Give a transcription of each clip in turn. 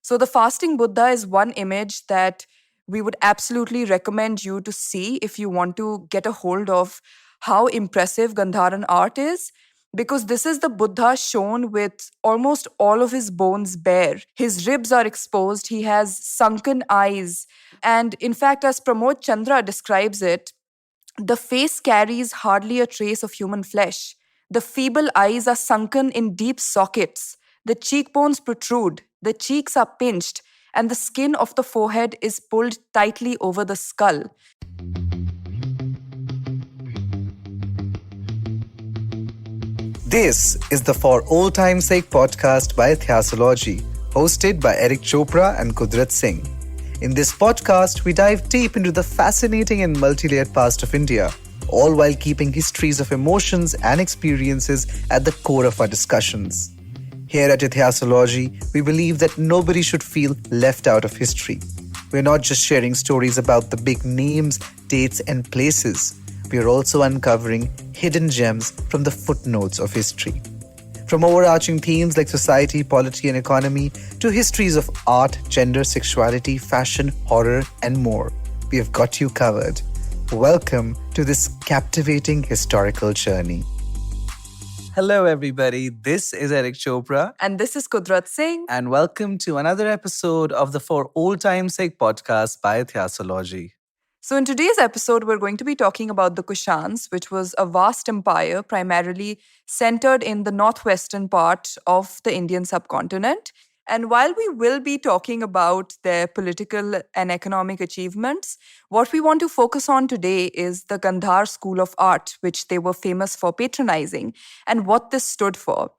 So the fasting Buddha is one image that we would absolutely recommend you to see if you want to get a hold of how impressive Gandharan art is. Because this is the Buddha shown with almost all of his bones bare. His ribs are exposed, he has sunken eyes. And in fact, as Pramod Chandra describes it, the face carries hardly a trace of human flesh. The feeble eyes are sunken in deep sockets. The cheekbones protrude, the cheeks are pinched, and the skin of the forehead is pulled tightly over the skull. This is the For Old Time's Sake podcast by Theosology, hosted by Eric Chopra and Kudrat Singh. In this podcast, we dive deep into the fascinating and multi-layered past of India, all while keeping histories of emotions and experiences at the core of our discussions. Here at Theosology, we believe that nobody should feel left out of history. We're not just sharing stories about the big names, dates, and places. We are also uncovering hidden gems from the footnotes of history. From overarching themes like society, polity, and economy to histories of art, gender, sexuality, fashion, horror, and more, we have got you covered. Welcome to this captivating historical journey. Hello, everybody. This is Eric Chopra. And this is Kudrat Singh. And welcome to another episode of the For Old Time's Sake podcast by Theosology. So, in today's episode, we're going to be talking about the Kushans, which was a vast empire primarily centered in the northwestern part of the Indian subcontinent. And while we will be talking about their political and economic achievements, what we want to focus on today is the Gandhar school of art, which they were famous for patronizing, and what this stood for.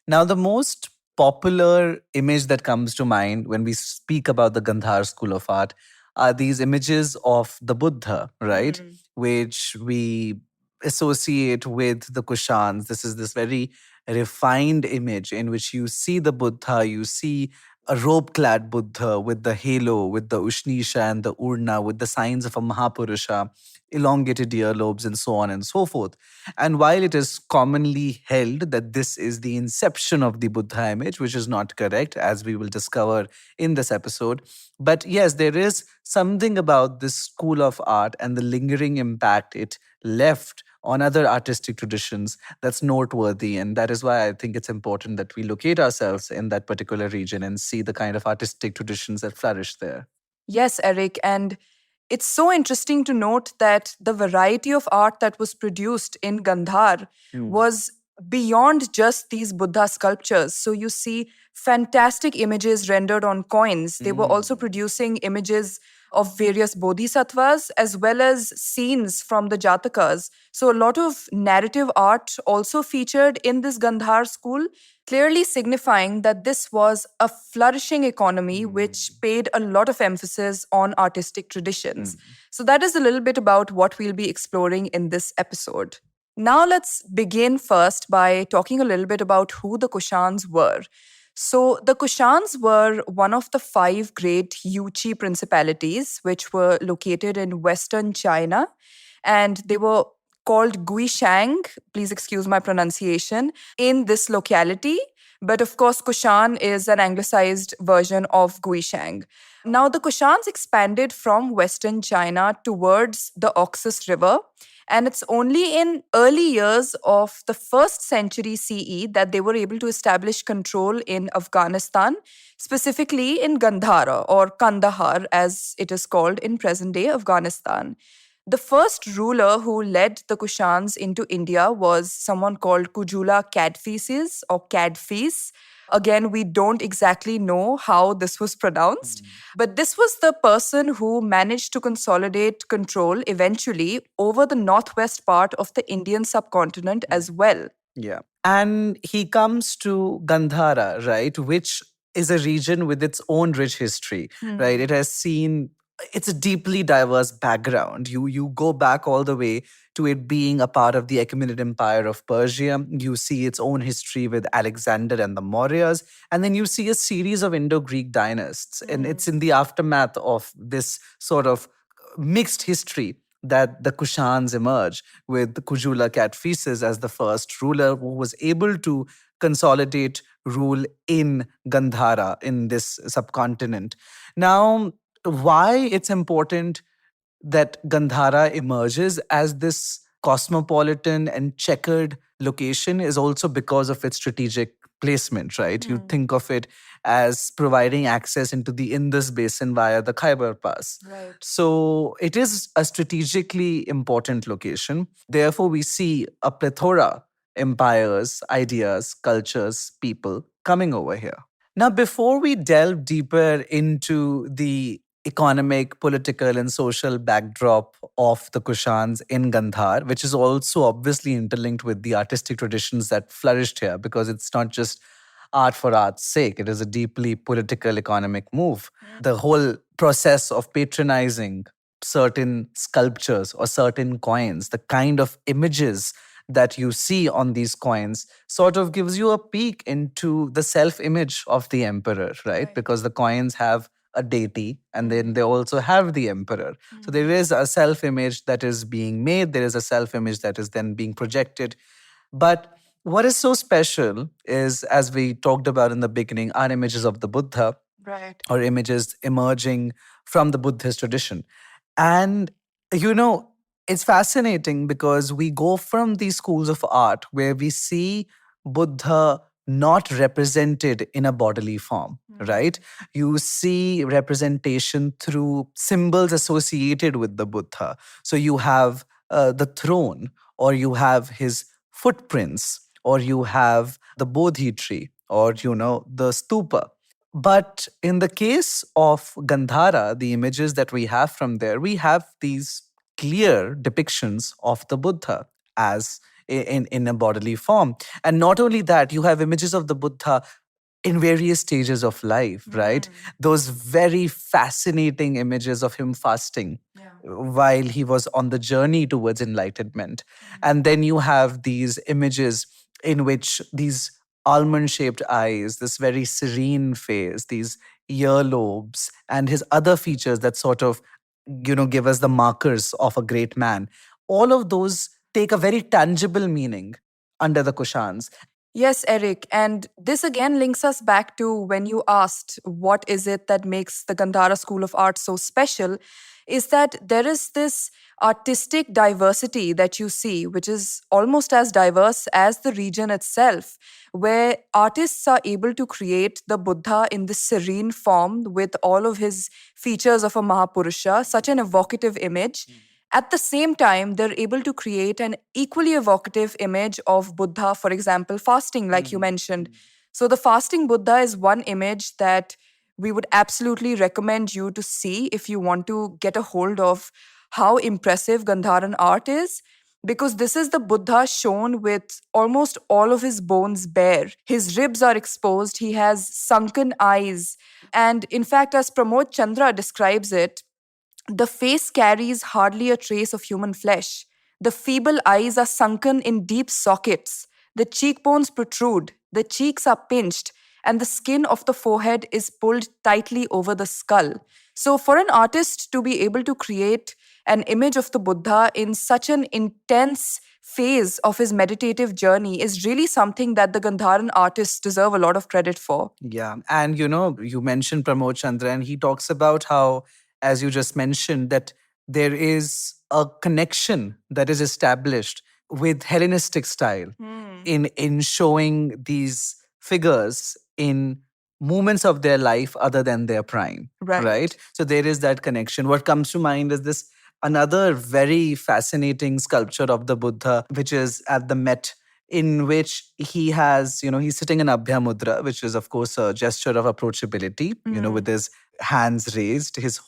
Now, the most popular image that comes to mind when we speak about the Gandhar school of art are these images of the Buddha, right? Which we associate with the Kushans. This is this very refined image in which you see the Buddha, you see a robe-clad Buddha with the halo, with the Ushnisha and the Urna, with the signs of a Mahapurusha, elongated earlobes, and so on and so forth. And while it is commonly held that this is the inception of the Buddha image, which is not correct, as we will discover in this episode, but yes, there is something about this school of art and the lingering impact it left on other artistic traditions that's noteworthy. And that is why I think it's important that we locate ourselves in that particular region and see the kind of artistic traditions that flourish there. Yes, Eric. And it's so interesting to note that the variety of art that was produced in Gandhar was beyond just these Buddha sculptures. So you see fantastic images rendered on coins. They were also producing images of various bodhisattvas as well as scenes from the Jatakas. So a lot of narrative art also featured in this Gandhar school, clearly signifying that this was a flourishing economy which paid a lot of emphasis on artistic traditions. So that is a little bit about what we'll be exploring in this episode. Now let's begin first by talking a little bit about who the Kushans were. So the Kushans were one of the 5 great Yuchi principalities, which were located in western China, and they were called Guishang, please excuse my pronunciation, in this locality. But of course, Kushan is an anglicized version of Guishang. Now, the Kushans expanded from western China towards the Oxus River, and it's only in early years of the 1st century CE that they were able to establish control in Afghanistan, specifically in Gandhara or Kandahar, as it is called in present-day Afghanistan. The first ruler who led the Kushans into India was someone called Kujula Cadphises or Cadphis. Again, we don't exactly know how this was pronounced, but this was the person who managed to consolidate control eventually over the northwest part of the Indian subcontinent as well. Yeah. And he comes to Gandhara, right, which is a region with its own rich history, right? It has seen, it's a deeply diverse background. You go back all the way to it being a part of the Achaemenid Empire of Persia. You see its own history with Alexander and the Mauryas. And then you see a series of Indo-Greek dynasts. And it's in the aftermath of this sort of mixed history that the Kushans emerge, with Kujula Cadphises as the first ruler who was able to consolidate rule in Gandhara, in this subcontinent. Now, why it's important that Gandhara emerges as this cosmopolitan and checkered location is also because of its strategic placement, right? You think of it as providing access into the Indus basin via the Khyber Pass. Right. So it is a strategically important location. Therefore, we see a plethora empires, ideas, cultures, people coming over here. Now, before we delve deeper into the economic, political, and social backdrop of the Kushans in Gandhar, which is also obviously interlinked with the artistic traditions that flourished here, because it's not just art for art's sake, it is a deeply political, economic move. The whole process of patronizing certain sculptures or certain coins, the kind of images that you see on these coins sort of gives you a peek into the self image of the emperor, right? Because the coins have a deity and then they also have the emperor. So there is a self image that is being made, there is a self image that is then being projected. But what is so special is, as we talked about in the beginning, are images of the Buddha, Right. or images emerging from the Buddhist tradition. And, you know, it's fascinating because we go from these schools of art where we see Buddha not represented in a bodily form, right? You see representation through symbols associated with the Buddha. So you have the throne, or you have his footprints, or you have the Bodhi tree, or, the stupa. But in the case of Gandhara, the images that we have from there, we have these clear depictions of the Buddha as in a bodily form. And not only that, you have images of the Buddha in various stages of life, right? Those very fascinating images of him fasting while he was on the journey towards enlightenment. And then you have these images in which these almond shaped eyes, this very serene face, these earlobes, and his other features that sort of, give us the markers of a great man. All of those take a very tangible meaning under the Kushans. Yes, Eric. And this again links us back to when you asked what is it that makes the Gandhara School of Art so special, is that there is this artistic diversity that you see, which is almost as diverse as the region itself, where artists are able to create the Buddha in this serene form with all of his features of a Mahapurusha, such an evocative image. At the same time, they're able to create an equally evocative image of Buddha, for example, fasting, like you mentioned. So, the fasting Buddha is one image that we would absolutely recommend you to see if you want to get a hold of how impressive Gandharan art is. Because this is the Buddha shown with almost all of his bones bare. His ribs are exposed, he has sunken eyes. And in fact, as Pramod Chandra describes it, the face carries hardly a trace of human flesh. The feeble eyes are sunken in deep sockets. The cheekbones protrude, the cheeks are pinched, and the skin of the forehead is pulled tightly over the skull. So, for an artist to be able to create an image of the Buddha in such an intense phase of his meditative journey is really something that the Gandharan artists deserve a lot of credit for. Yeah. And you mentioned Pramod Chandra, and he talks about how, as you just mentioned, that there is a connection that is established with Hellenistic style in showing these figures in moments of their life other than their prime. Right. So there is that connection. What comes to mind is this another very fascinating sculpture of the Buddha, which is at the Met, in which he has, he's sitting in Abhya Mudra, which is, of course, a gesture of approachability, with his hands raised, his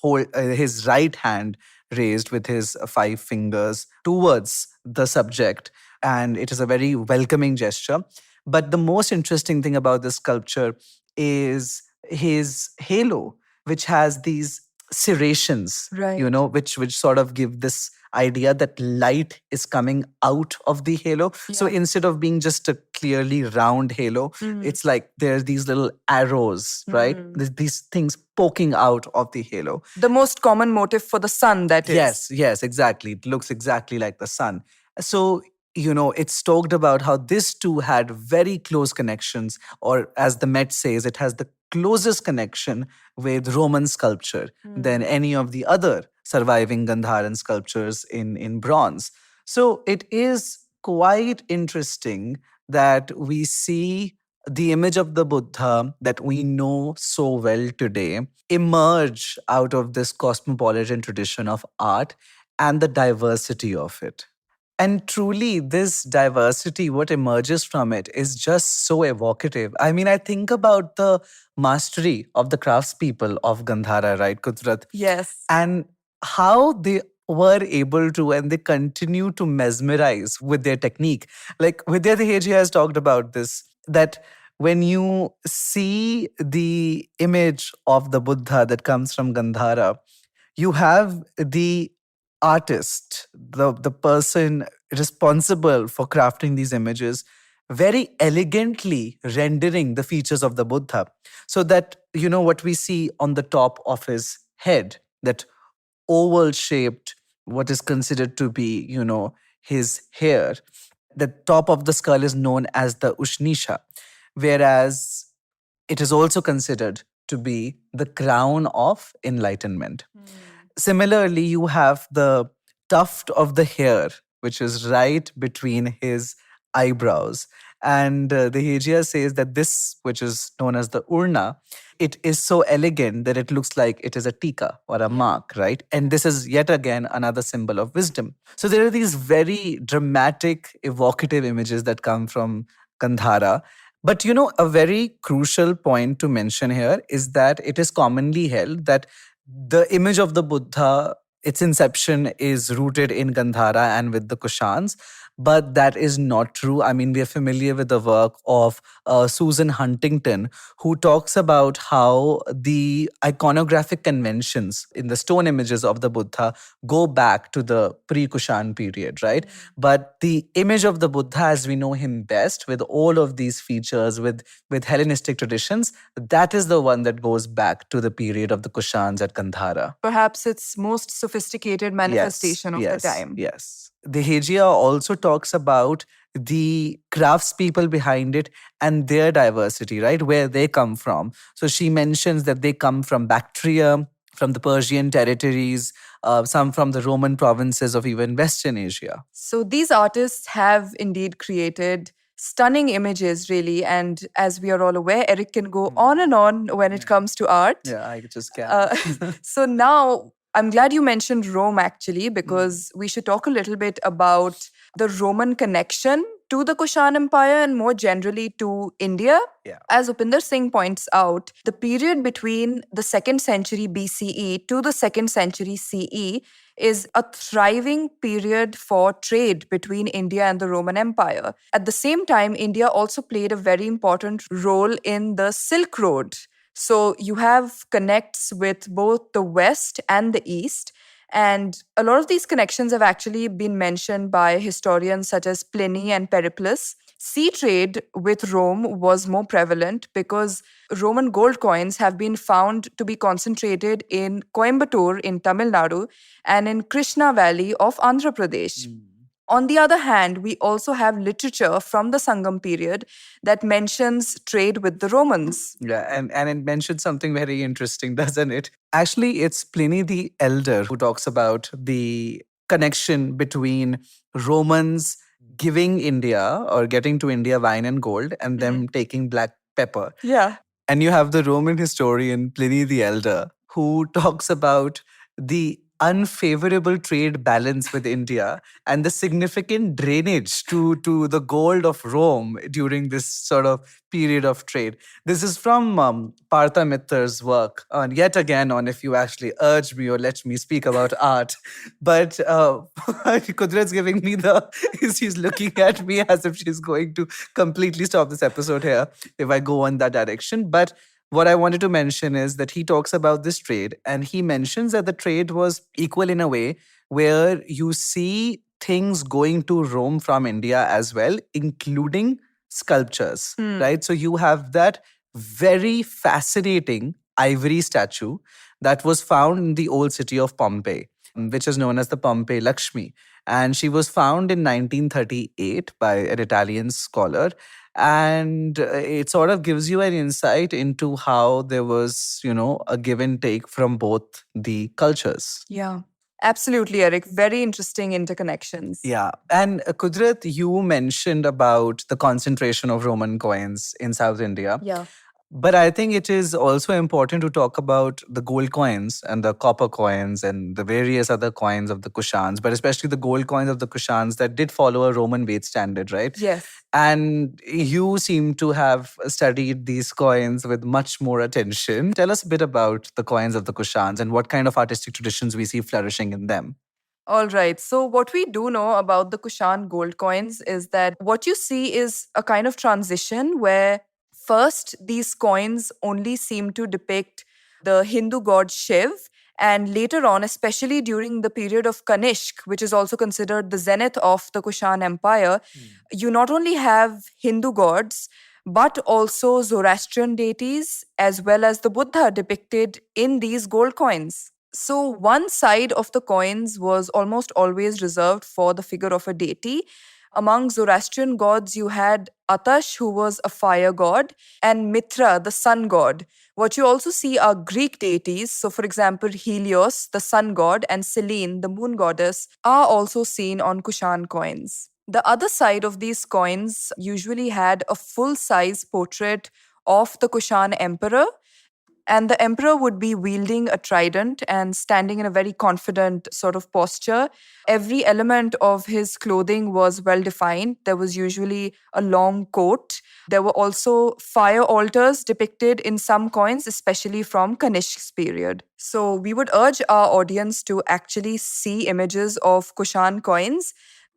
right hand raised with his five fingers towards the subject. And it is a very welcoming gesture. But the most interesting thing about this sculpture is his halo, which has these serrations, which sort of give this idea that light is coming out of the halo. So instead of being just a clearly round halo, it's like there's these little arrows, right? These things poking out of the halo. The most common motif for the sun, that is. Yes, exactly. It looks exactly like the sun. So it's talked about how this two had very close connections, or as the Met says, it has the closest connection with Roman sculpture than any of the other surviving Gandharan sculptures in bronze. So it is quite interesting that we see the image of the Buddha that we know so well today emerge out of this cosmopolitan tradition of art and the diversity of it. And truly, this diversity, what emerges from it, is just so evocative. I mean, I think about the mastery of the craftspeople of Gandhara, right, Kudrat? Yes. And how they were able to, and they continue to mesmerize with their technique. Like Vidya Deheji has talked about this, that when you see the image of the Buddha that comes from Gandhara, you have the artist, the person responsible for crafting these images, very elegantly rendering the features of the Buddha. So that, what we see on the top of his head, that oval shaped, what is considered to be, his hair, the top of the skull is known as the Ushnisha, whereas it is also considered to be the crown of enlightenment. Similarly, you have the tuft of the hair, which is right between his eyebrows. And the Hejia says that this, which is known as the urna, it is so elegant that it looks like it is a tika or a mark, right? And this is yet again another symbol of wisdom. So there are these very dramatic, evocative images that come from Gandhara. But a very crucial point to mention here is that it is commonly held that the image of the Buddha, its inception is rooted in Gandhara and with the Kushans, but that is not true. I mean, we are familiar with the work of Susan Huntington, who talks about how the iconographic conventions in the stone images of the Buddha go back to the pre-Kushan period, right? But the image of the Buddha, as we know him best, with all of these features, with Hellenistic traditions, that is the one that goes back to the period of the Kushans at Gandhara. Perhaps its most sophisticated manifestation of the time. Yes. The Hejia also talks about the craftspeople behind it and their diversity, right? Where they come from. So she mentions that they come from Bactria, from the Persian territories, some from the Roman provinces of even Western Asia. So these artists have indeed created stunning images, really. And as we are all aware, Eric can go on and on when it comes to art. Yeah, I just can. So now I'm glad you mentioned Rome, actually, because we should talk a little bit about the Roman connection to the Kushan Empire and more generally to India. Yeah. As Upinder Singh points out, the period between the 2nd century BCE to the 2nd century CE is a thriving period for trade between India and the Roman Empire. At the same time, India also played a very important role in the Silk Road. So you have connects with both the West and the East. And a lot of these connections have actually been mentioned by historians such as Pliny and Periplus. Sea trade with Rome was more prevalent because Roman gold coins have been found to be concentrated in Coimbatore in Tamil Nadu and in Krishna Valley of Andhra Pradesh. On the other hand, we also have literature from the Sangam period that mentions trade with the Romans. Yeah, and it mentions something very interesting, doesn't it? Actually, it's Pliny the Elder who talks about the connection between Romans giving India or getting to India wine and gold and them taking black pepper. Yeah. And you have the Roman historian Pliny the Elder who talks about the unfavorable trade balance with India and the significant drainage to the gold of Rome during this sort of period of trade. This is from Partha Mitra's work, and yet again on if you actually urge me or let me speak about art. But Kudrat's giving me she's looking at me as if she's going to completely stop this episode here if I go on that direction. But what I wanted to mention is that he talks about this trade and he mentions that the trade was equal in a way where you see things going to Rome from India as well, including sculptures, right? So you have that very fascinating ivory statue that was found in the old city of Pompeii. which is known as the Pompeii Lakshmi. And she was found in 1938 by an Italian scholar. And it sort of gives you an insight into how there was, a give and take from both the cultures. Yeah. Absolutely, Eric. Very interesting interconnections. Yeah. And Kudrat, you mentioned about the concentration of Roman coins in South India. Yeah. But I think it is also important to talk about the gold coins and the copper coins and the various other coins of the Kushans, but especially the gold coins of the Kushans that did follow a Roman weight standard, right? Yes. And you seem to have studied these coins with much more attention. Tell us a bit about the coins of the Kushans and what kind of artistic traditions we see flourishing in them. All right. So, what we do know about the Kushan gold coins is that what you see is a kind of transition where first these coins only seem to depict the Hindu god Shiv. And later on, especially during the period of Kanishk, which is also considered the zenith of the Kushan Empire, you not only have Hindu gods, but also Zoroastrian deities, as well as the Buddha depicted in these gold coins. So, one side of the coins was almost always reserved for the figure of a deity. Among Zoroastrian gods, you had Atash, who was a fire god, and Mitra, the sun god. What you also see are Greek deities. So, for example, Helios, the sun god, and Selene, the moon goddess, are also seen on Kushan coins. The other side of these coins usually had a full size portrait of the Kushan emperor. And the emperor would be wielding a trident and standing in a very confident sort of posture. Every element of his clothing was well defined. There was usually a long coat. There were also fire altars depicted in some coins, especially from Kanishk's period. So we would urge our audience to actually see images of Kushan coins,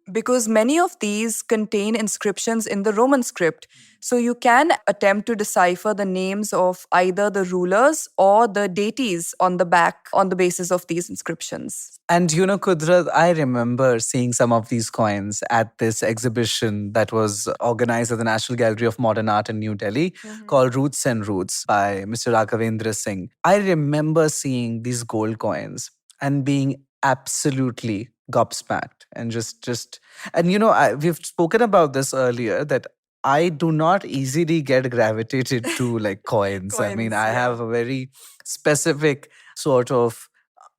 because many of these contain inscriptions in the Roman script. So you can attempt to decipher the names of either the rulers or the deities on the back on the basis of these inscriptions. And Kudrat, I remember seeing some of these coins at this exhibition that was organized at the National Gallery of Modern Art in New Delhi called Roots and Roots by Mr. Raghavendra Singh. I remember seeing these gold coins and being absolutely gobsmacked and just and we've spoken about this earlier that I do not easily get gravitated to like coins. I mean, Coins, I yeah. have a very specific sort of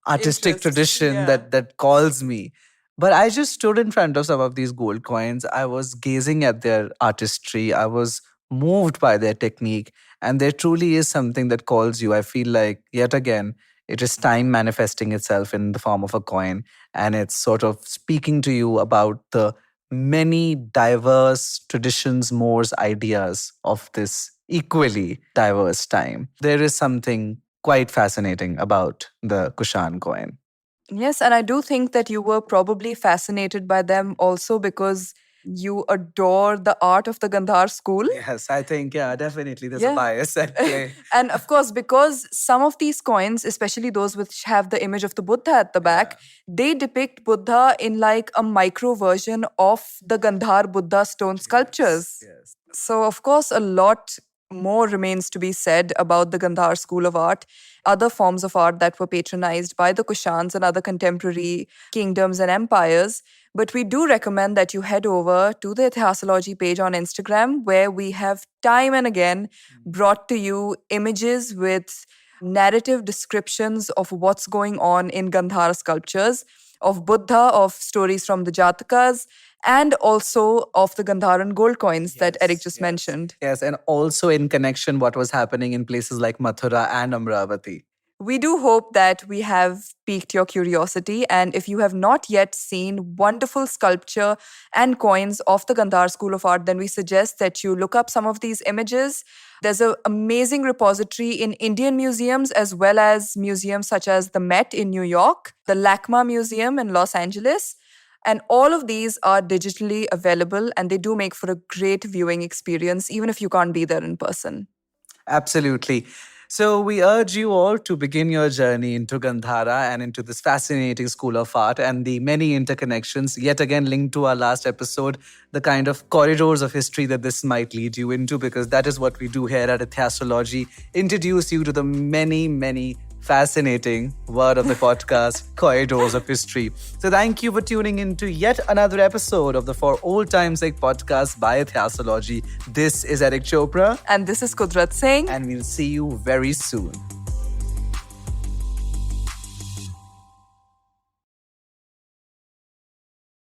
artistic Interest, tradition yeah. that calls me. But I just stood in front of some of these gold coins. I was gazing at their artistry. I was moved by their technique. And there truly is something that calls you. I feel like, yet again, it is time manifesting itself in the form of a coin. And it's sort of speaking to you about the many diverse traditions, mores, ideas of this equally diverse time. There is something quite fascinating about the Kushan coin. Yes, and I do think that you were probably fascinated by them also because you adore the art of the Gandhar school. Yes, I think, definitely there's Yeah. a bias at play. And of course, because some of these coins, especially those which have the image of the Buddha at the back, they depict Buddha in like a micro version of the Gandhar Buddha stone sculptures. Yes. So, of course, a lot more remains to be said about the Gandhar school of art, other forms of art that were patronized by the Kushans and other contemporary kingdoms and empires. But we do recommend that you head over to the Ithasology page on Instagram, where we have time and again brought to you images with narrative descriptions of what's going on in Gandhar sculptures, of Buddha, of stories from the Jatakas, and also of the Gandharan gold coins that Eric just mentioned. Yes, and also in connection what was happening in places like Mathura and Amravati. We do hope that we have piqued your curiosity. And if you have not yet seen wonderful sculpture and coins of the Gandhar School of Art, then we suggest that you look up some of these images. There's an amazing repository in Indian museums as well as museums such as the Met in New York, the LACMA Museum in Los Angeles. And all of these are digitally available and they do make for a great viewing experience, even if you can't be there in person. Absolutely. So we urge you all to begin your journey into Gandhara and into this fascinating school of art and the many interconnections, yet again linked to our last episode, the kind of corridors of history that this might lead you into, because that is what we do here at Ithasology, introduce you to the many, many fascinating word of the podcast, corridors of history. So thank you for tuning in to yet another episode of the For Old Time's Sake podcast by Ethasology. This is Eric Chopra. And this is Kudrat Singh. And we'll see you very soon.